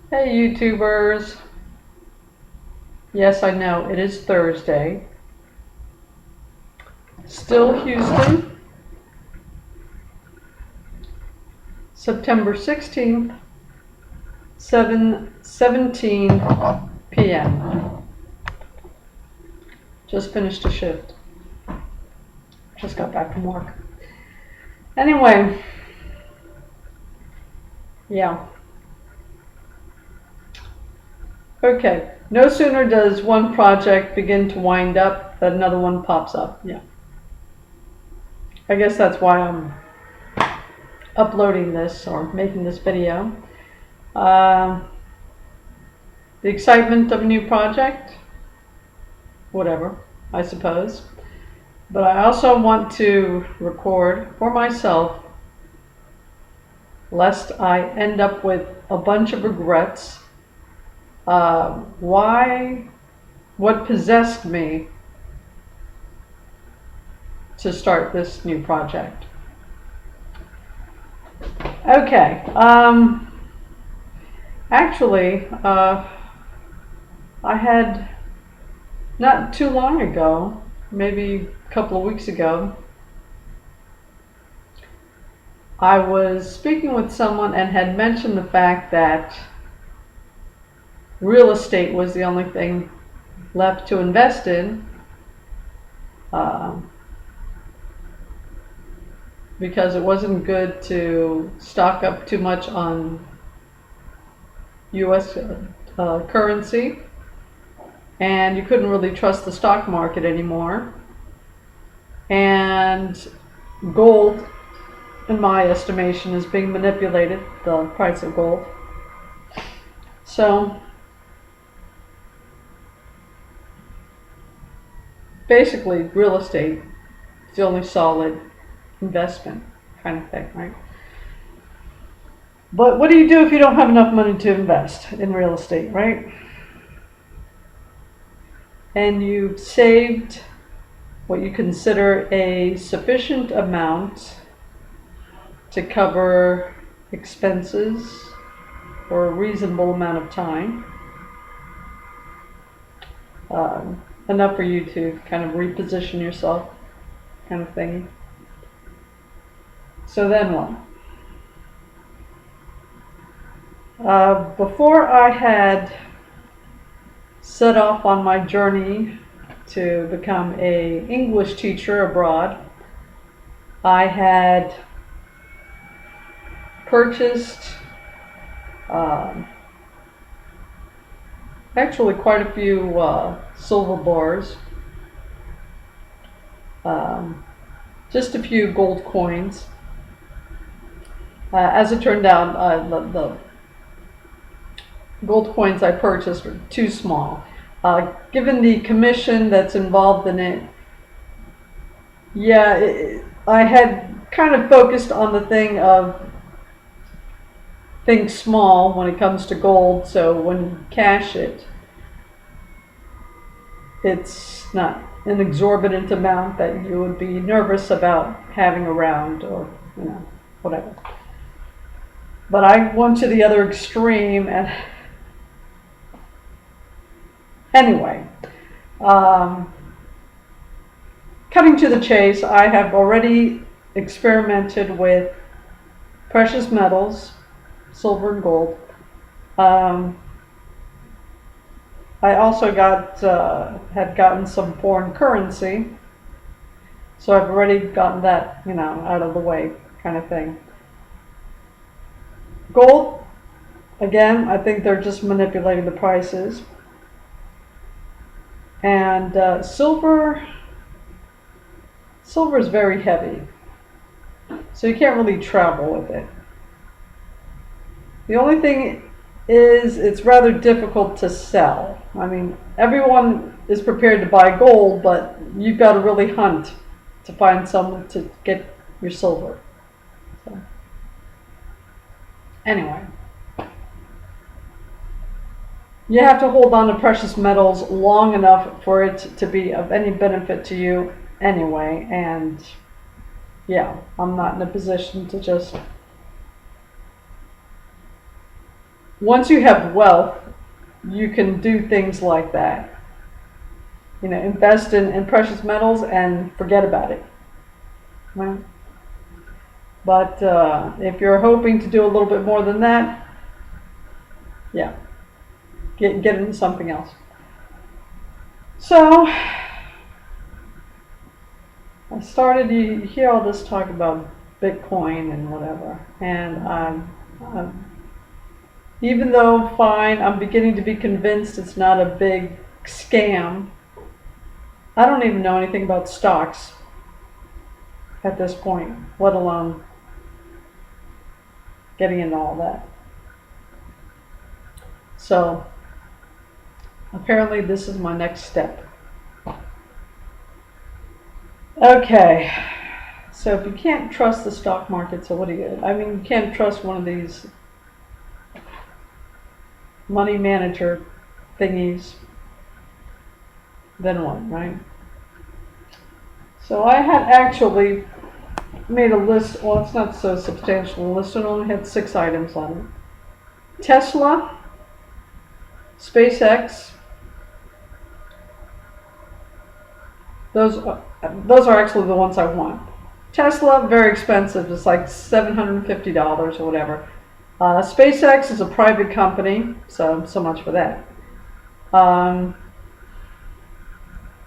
Hey YouTubers. Yes, I know, it is Thursday. Still Houston, September 16th, 7:17 p.m. Just finished a shift. Just got back from work. Anyway, yeah. Okay. No sooner does one project begin to wind up than another one pops up. Yeah. I guess that's why I'm uploading this or making this video. Uh, the excitement of a new project, whatever, I suppose. But I also want to record for myself, lest I end up with a bunch of regrets. What possessed me to start this new project? Okay. Actually, I had not too long ago, maybe a couple of weeks ago, I was speaking with someone and had mentioned the fact that real estate was the only thing left to invest in, because it wasn't good to stock up too much on US currency, and you couldn't really trust the stock market anymore. And gold, in my estimation, is being manipulated, the price of gold. So basically, real estate is the only solid investment kind of thing, right? But what do you do if you don't have enough money to invest in real estate, right? And you've saved what you consider a sufficient amount to cover expenses for a reasonable amount of time. Enough for you to kind of reposition yourself, kind of thing. So then what? Before I had set off on my journey to become a English teacher abroad, I had purchased actually quite a few silver bars, just a few gold coins. As it turned out, the gold coins I purchased were too small. Given the commission that's involved in it, I had kind of focused on the thing of think small when it comes to gold, so when you cash it, it's not an exorbitant amount that you would be nervous about having around, or whatever. But I went to the other extreme, and anyway, cutting to the chase, I have already experimented with precious metals, silver and gold. I also had gotten some foreign currency, so I've already gotten that, out of the way, kind of thing. Gold, again, I think they're just manipulating the prices. And silver is very heavy, so you can't really travel with it. The only thing is it's rather difficult to sell. I mean, everyone is prepared to buy gold, but you've got to really hunt to find someone to get your silver. So, anyway, you have to hold on to precious metals long enough for it to be of any benefit to you anyway, and I'm not in a position to just once you have wealth, you can do things like that. Invest in precious metals and forget about it. Right? But if you're hoping to do a little bit more than that, yeah, get into something else. So I started, you hear all this talk about Bitcoin and whatever, and even though fine, I'm beginning to be convinced it's not a big scam. I don't even know anything about stocks at this point, let alone getting into all that. So apparently this is my next step. Okay, so if you can't trust the stock market, so what do you? I mean, you can't trust one of these money manager thingies, then what, right? So I had actually made a list. Well, it's not so substantial a list. It only had 6 items on it. Tesla, SpaceX. Those are actually the ones I want. Tesla, very expensive. It's like $750 or whatever. SpaceX is a private company, so much for that.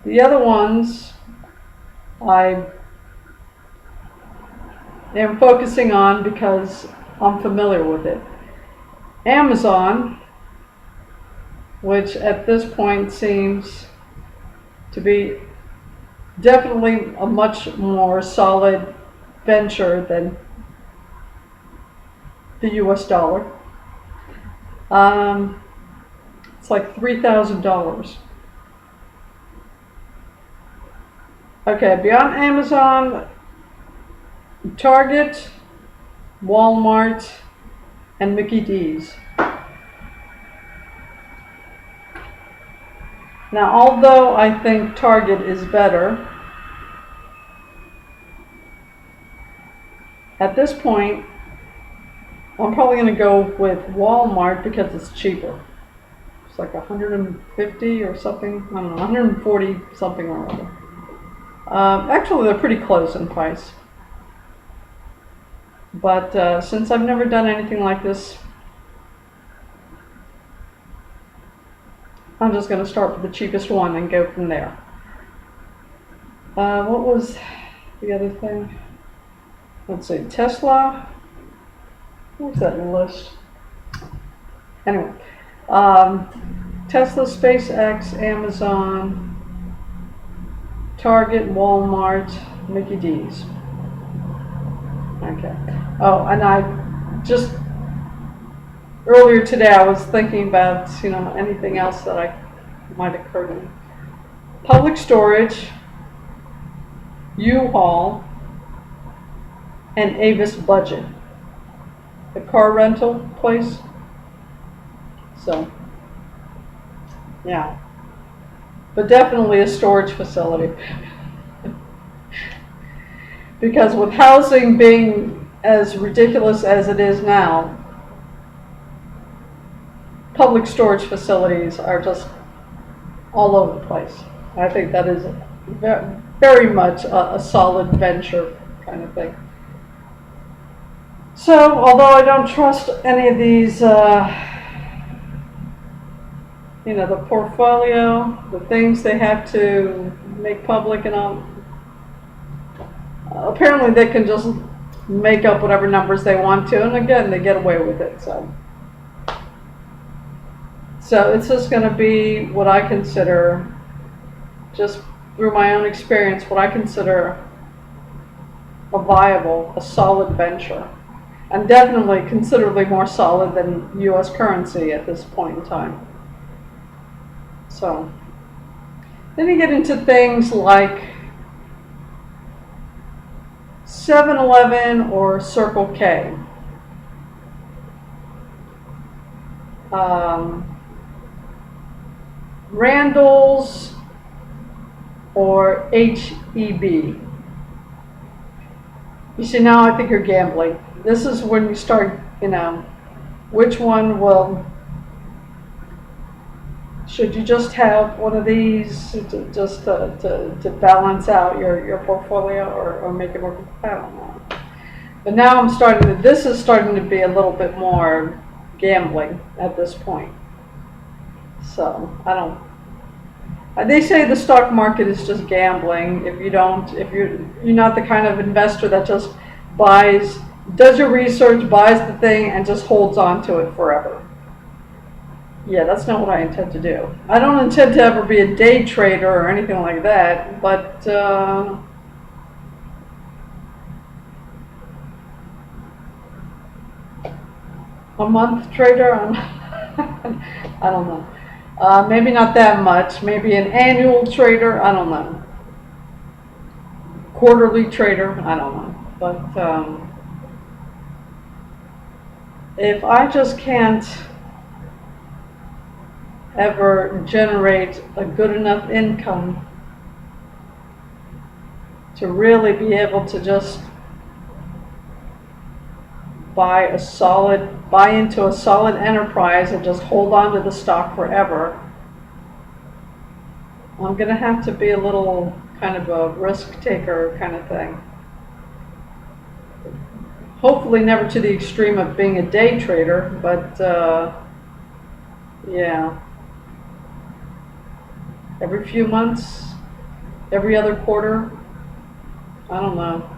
The other ones I am focusing on because I'm familiar with it. Amazon, which at this point seems to be definitely a much more solid venture than the US dollar. It's like $3,000. Okay, beyond Amazon, Target, Walmart, and Mickey D's. Now, although I think Target is better, at this point, I'm probably going to go with Walmart because it's cheaper. It's like 150 or something, I don't know, 140 something or other. Actually, they're pretty close in price. But since I've never done anything like this, I'm just going to start with the cheapest one and go from there. What was the other thing? Let's see, Tesla. What's that list? Anyway, Tesla, SpaceX, Amazon, Target, Walmart, Mickey D's. Okay. Oh, and I just earlier today I was thinking about anything else that might occur to me. Public storage, U-Haul, and Avis Budget, the car rental place. So, yeah, but definitely a storage facility. Because with housing being as ridiculous as it is now, public storage facilities are just all over the place. I think that is very much a solid venture kind of thing. So, although I don't trust any of these, the portfolio, the things they have to make public and all, apparently they can just make up whatever numbers they want to, and again, they get away with it. So it's just going to be what I consider, just through my own experience, what I consider a solid venture. And definitely considerably more solid than US currency at this point in time. So, then you get into things like 7-Eleven or Circle K. Randall's or H-E-B. You see, now I think you're gambling. This is when you start, which one will, should you just have one of these to balance out your portfolio, or make it more, I don't know. But now I'm starting to, this is starting to be a little bit more gambling at this point. So, I don't, they say the stock market is just gambling. If you're not the kind of investor that just buys, does your research, buys the thing, and just holds on to it forever. Yeah, that's not what I intend to do. I don't intend to ever be a day trader or anything like that, but a month trader, I don't know. Maybe not that much. Maybe an annual trader, I don't know. Quarterly trader, I don't know. But if I just can't ever generate a good enough income to really be able to just buy into a solid enterprise and just hold on to the stock forever, I'm going to have to be a little kind of a risk taker kind of thing. Hopefully never to the extreme of being a day trader, but yeah. Every few months, every other quarter, I don't know.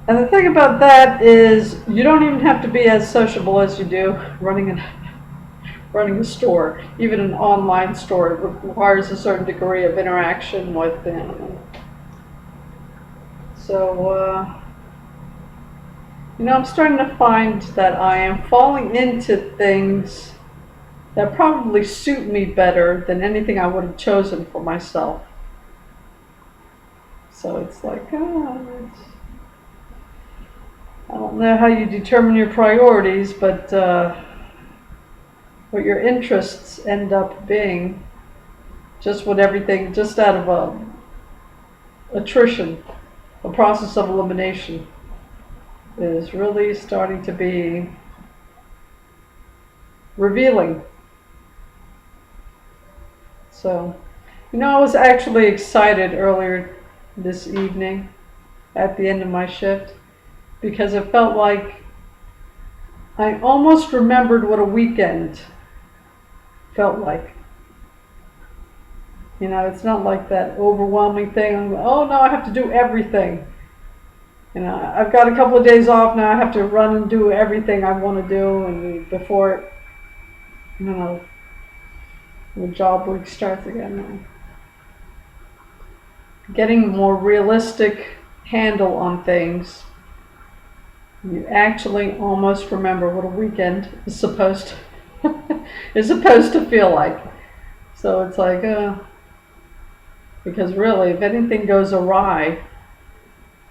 And the thing about that is you don't even have to be as sociable as you do running a store. Even an online store requires a certain degree of interaction with them. So, I'm starting to find that I am falling into things that probably suit me better than anything I would have chosen for myself. So it's like, I don't know how you determine your priorities, but what your interests end up being, just out of attrition, a process of elimination, is really starting to be revealing. So, I was actually excited earlier this evening at the end of my shift, because it felt like I almost remembered what a weekend felt like. It's not like that overwhelming thing. Oh no, I have to do everything. I've got a couple of days off now. I have to run and do everything I want to do, and before the job week starts again. Getting more realistic handle on things. You actually almost remember what a weekend is supposed to feel like. So it's like, because really, if anything goes awry,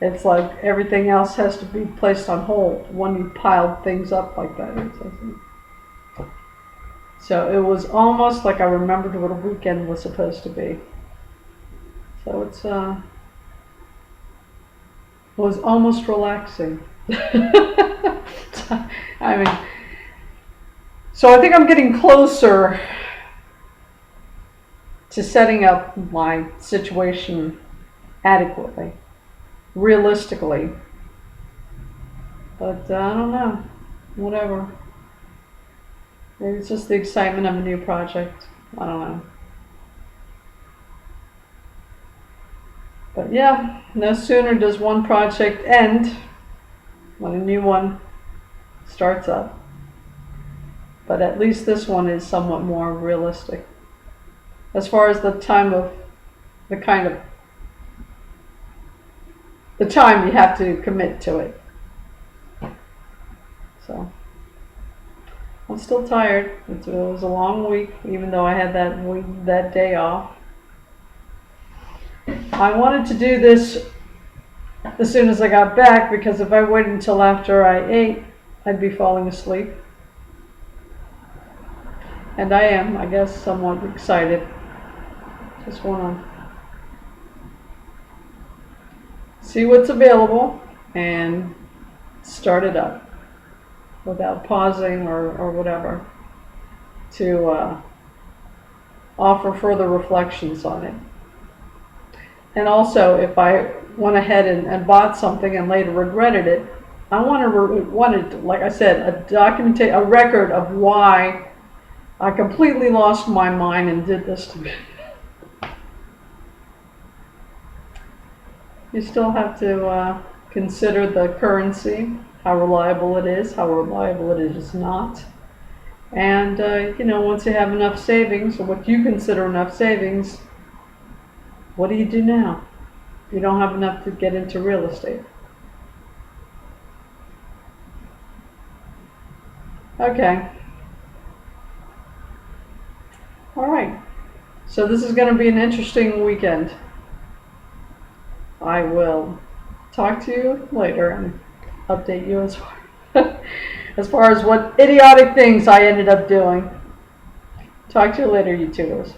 it's like everything else has to be placed on hold when you piled things up like that. So it was almost like I remembered what a weekend was supposed to be. So it was almost relaxing. So I think I'm getting closer to setting up my situation adequately, realistically. But I don't know, whatever. Maybe it's just the excitement of a new project. I don't know. But yeah, no sooner does one project end when a new one starts up. But at least this one is somewhat more realistic. As far as the time you have to commit to it. So, I'm still tired. It was a long week, even though I had that day off. I wanted to do this as soon as I got back, because if I waited until after I ate, I'd be falling asleep. And I am, I guess, somewhat excited. Just want to see what's available. and start it up without pausing or whatever to offer further reflections on it. And also, if I went ahead and bought something and later regretted it, I wanted, like I said, a record of why I completely lost my mind and did this to me. You still have to consider the currency, how reliable it is, how reliable it is not. And, once you have enough savings, or what you consider enough savings, what do you do now? You don't have enough to get into real estate. Okay. All right. So this is going to be an interesting weekend. I will talk to you later and update you as far as what idiotic things I ended up doing. Talk to you later, YouTubers.